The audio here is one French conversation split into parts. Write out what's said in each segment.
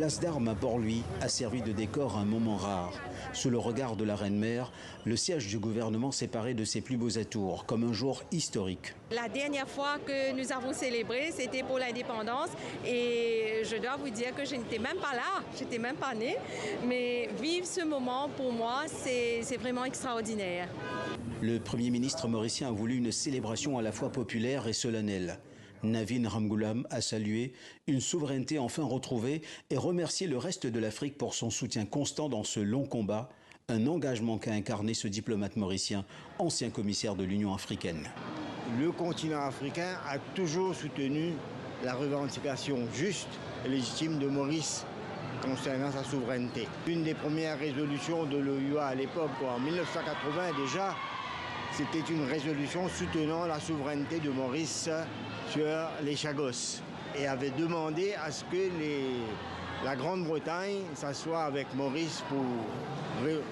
L'as d'armes à Port-Louis a servi de décor à un moment rare. Sous le regard de la reine-mère, le siège du gouvernement s'est paré de ses plus beaux atours, comme un jour historique. La dernière fois que nous avons célébré, c'était pour l'indépendance et je dois vous dire que je n'étais même pas là, je n'étais même pas née. Mais vivre ce moment, pour moi, c'est vraiment extraordinaire. Le Premier ministre mauricien a voulu une célébration à la fois populaire et solennelle. Navin Ramgoolam a salué une souveraineté enfin retrouvée et remercié le reste de l'Afrique pour son soutien constant dans ce long combat, un engagement qu'a incarné ce diplomate mauricien, ancien commissaire de l'Union africaine. Le continent africain a toujours soutenu la revendication juste et légitime de Maurice concernant sa souveraineté. Une des premières résolutions de l'OUA à l'époque, en 1980 déjà, c'était une résolution soutenant la souveraineté de Maurice sur les Chagos et avait demandé à ce que la Grande-Bretagne s'assoie avec Maurice pour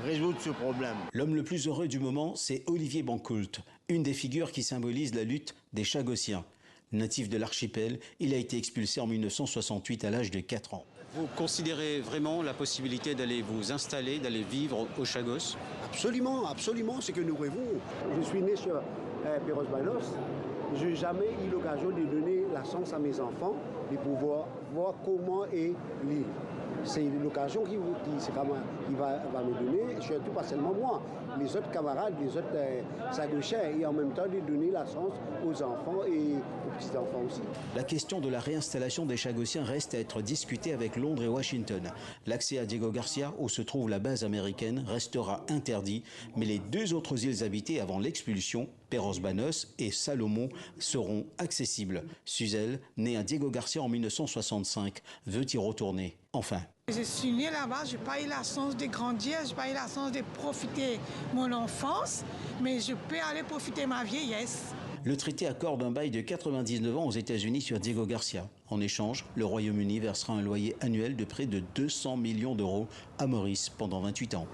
résoudre ce problème. L'homme le plus heureux du moment, c'est Olivier Bancoult, une des figures qui symbolise la lutte des Chagossiens. Natif de l'archipel, il a été expulsé en 1968 à l'âge de 4 ans. Vous considérez vraiment la possibilité d'aller vous installer, d'aller vivre aux Chagos? Absolument, absolument, c'est que nous rêvons. Je suis né sur Perros-Banos. Je n'ai jamais eu l'occasion de donner la chance à mes enfants de pouvoir voir comment est l'île. C'est l'occasion qui va me donner, surtout pas seulement moi, les autres camarades, les autres Chagossiens, et en même temps de donner la chance aux enfants et aux petits-enfants aussi. La question de la réinstallation des Chagossiens reste à être discutée avec Londres et Washington. L'accès à Diego Garcia, où se trouve la base américaine, restera interdit, mais les deux autres îles habitées avant l'expulsion, Perros-Banos et Salomon, seront accessibles. Suzel, né à Diego Garcia en 1965, veut y retourner. Enfin. Je suis née là-bas, je n'ai pas eu la chance de grandir, je n'ai pas eu la chance de profiter de mon enfance, mais je peux aller profiter de ma vieillesse. Le traité accorde un bail de 99 ans aux États-Unis sur Diego Garcia. En échange, le Royaume-Uni versera un loyer annuel de près de 200 millions d'euros à Maurice pendant 28 ans.